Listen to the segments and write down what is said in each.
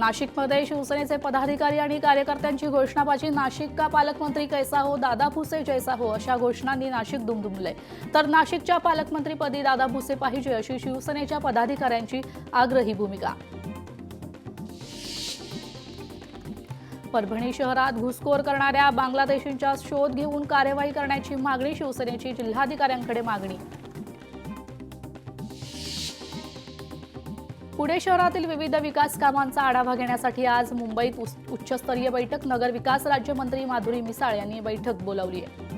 नाशिकमध्ये शिवसेनेचे पदाधिकारी आणि कार्यकर्त्यांची घोषणाबाजी। नाशिक का पालकमंत्री कैसा हो, दादा भुसे जैसा हो अशा घोषणांनी नाशिक दुमदुमले। तर नाशिकच्या पालकमंत्रीपदी दादा भुसे पाहिजे अशी शिवसेनेच्या पदाधिकाऱ्यांची आग्रही भूमिका। परभणी शहरात घुसखोर करणाऱ्या बांगलादेशींचा शोध घेऊन कार्यवाही करण्याची मागणी। शिवसेनेची जिल्हाधिकाऱ्यांकडे मागणी। पुणे शहरातील विविध विकास कामांचा आढावा घेण्यासाठी आज मुंबईत उच्चस्तरीय बैठक। नगर विकास राज्यमंत्री माधुरी मिसाळ यांनी बैठक बोलावली आहे।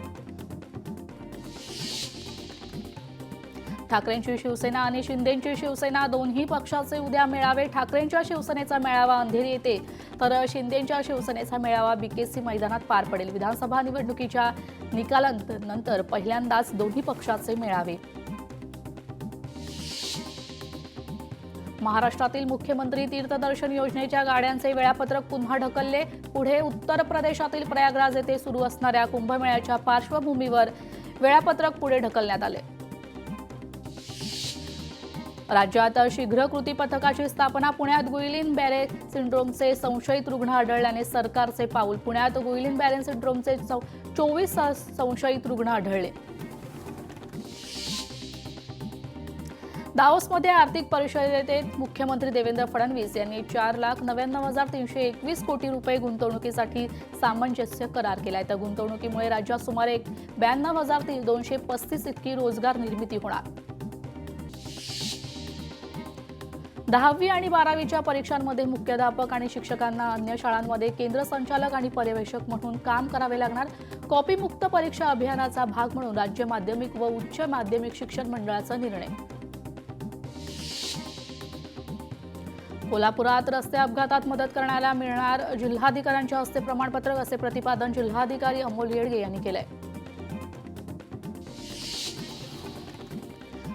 ठाकरेंची शिवसेना आणि शिंदेंची शिवसेना दोन्ही पक्षाचे उद्या मेळावे। ठाकरेंच्या शिवसेनेचा मेळावा अंधेरी येथे तर शिंदेंच्या शिवसेनेचा मेळावा बीकेसी मैदानात पार पडेल। विधानसभा निवडणुकीच्या निकालानंतर पहिल्यांदाच दोन्ही पक्षाचे मेळावे। महाराष्ट्रातील मुख्यमंत्री तीर्थदर्शन योजनेच्या गाड्यांचे वेळापत्रक पुन्हा ढकलले। पुढे उत्तर प्रदेशातील प्रयागराज येथे सुरू असणाऱ्या कुंभमेळ्याच्या पार्श्वभूमीवर वेळापत्रक पुढे ढकलण्यात आले। राज्यात शीघ्र कृती पथकाची स्थापना। पुण्यात गुइलिन बॅरे सिंड्रोमचे संशयित रुग्ण आढळल्याने सरकारचे पाऊल। पुण्यात गुइलिन बॅरे सिंड्रोमचे 24 संशयित रुग्ण आढळले। दावोसमध्ये आर्थिक परिषदेत मुख्यमंत्री देवेंद्र फडणवीस यांनी 4,99,321 कोटी रुपये गुंतवणुकीसाठी सामंजस्य करार केलाय। तर गुंतवणुकीमुळे राज्यात सुमारे 92,235 इतकी रोजगार निर्मिती होणार। 10वी आणि 12वीच्या परीक्षांमध्ये मुख्याध्यापक आणि शिक्षकांना अन्य शाळांमध्ये केंद्र संचालक आणि पर्यवेक्षक म्हणून काम करावे लागणार। कॉपीमुक्त परीक्षा अभियानाचा भाग म्हणून राज्य माध्यमिक व उच्च माध्यमिक शिक्षण मंडळाचा निर्णय। कोल्हापुरात रस्ते अपघातात मदत करण्याला मिळणार जिल्हाधिकाऱ्यांच्या हस्ते प्रमाणपत्र असे प्रतिपादन जिल्हाधिकारी अमोल येडगे यांनी केलंय।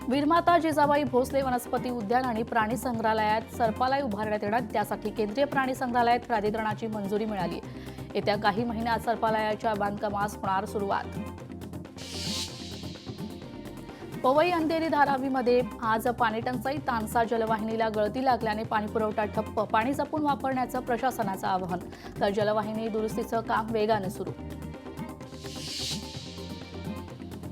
वीरमाता जिजाबाई भोसले वनस्पती उद्यान आणि प्राणी संग्रहालयात सर्पालय उभारण्यात येणार। त्यासाठी केंद्रीय प्राणी संग्रहालयात प्राधिकरणाची मंजुरी मिळाली। येत्या काही महिन्यात सर्पालयाच्या बांधकामास होणार सुरुवात। पवई अंधेरी धारावीमध्ये आज पाणी टंचाई। तानसा जलवाहिनीला गळती लागल्याने पाणीपुरवठा ठप्प। पाणी जपून वापरण्याचं प्रशासनाचं आवाहन। तर जलवाहिनी दुरुस्तीचं काम वेगाने सुरू।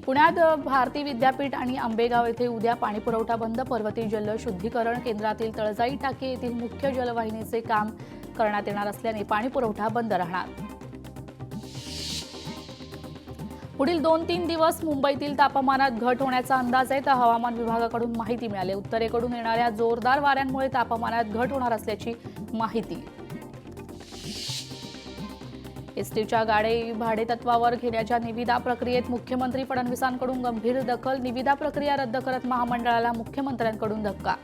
पुण्यात भारती विद्यापीठ आणि आंबेगाव येथे उद्या पाणीपुरवठा बंद। पर्वती जल शुद्धीकरण केंद्रातील तळजाई टाकी येथील मुख्य जलवाहिनीचे काम करण्यात येणार असल्याने पाणीपुरवठा बंद राहणार। पुढील 2-3 दिवस मुंबईतील तापमानात घट होण्याचा अंदाज आहे। तर हवामान विभागाकडून माहिती मिळाली। उत्तरेकडून येणाऱ्या जोरदार वाऱ्यांमुळे तापमानात घट होणार असल्याची माहिती। एसटीच्या गाडी भाडेतत्वावर घेण्याच्या निविदा प्रक्रियेत मुख्यमंत्री फडणवीसांकडून गंभीर दखल। निविदा प्रक्रिया रद्द करत महामंडळाला मुख्यमंत्र्यांकडून धक्का।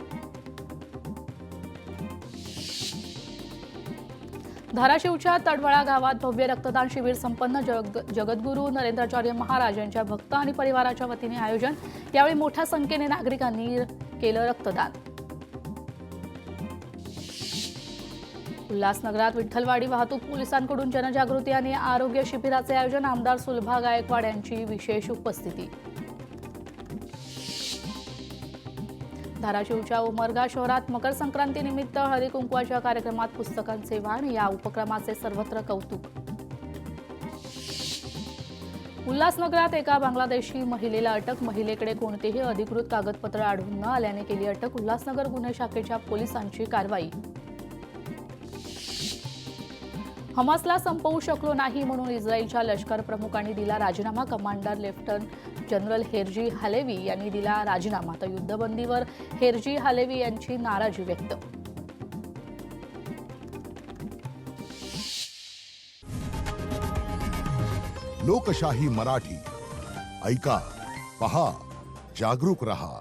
धाराशिवच्या तडवळा गावात भव्य रक्तदान शिबिर संपन्न। जगद्गुरू नरेंद्राचार्य महाराज यांच्या भक्त आणि परिवाराच्या वतीने आयोजन। यावेळी मोठ्या संख्येने नागरिकांनी केलं रक्तदान। उल्हासनगरात विठ्ठलवाडी वाहतूक पोलिसांकडून जनजागृती आणि आरोग्य शिबिराचे आयोजन। आमदार सुलभा गायकवाड यांची विशेष उपस्थिती। धाराशिवच्या उमरगा शहरात मकर संक्रांतीनिमित्त हळदी कुंकवाच्या कार्यक्रमात पुस्तकांचे वाण। या उपक्रमाचे सर्वत्र कौतुक। उल्हासनगरात एका बांगलादेशी महिलेला अटक। महिलेकडे कोणतेही अधिकृत कागदपत्र आढळून न आल्याने केली अटक। उल्हासनगर गुन्हे शाखेच्या पोलिसांची कारवाई। हमासला संपवू शकलो नाही म्हणून इस्रायलच्या लष्कर प्रमुखांनी दिला राजीनामा। कमांडर लेफ्टनंट जनरल हेर्जी हालेवी यांनी दिला राजीनामा। तर युद्धबंदीवर हेर्जी हालेवी यांची नाराजी व्यक्त। लोकशाही मराठी ऐका, पहा, जागरूक रहा।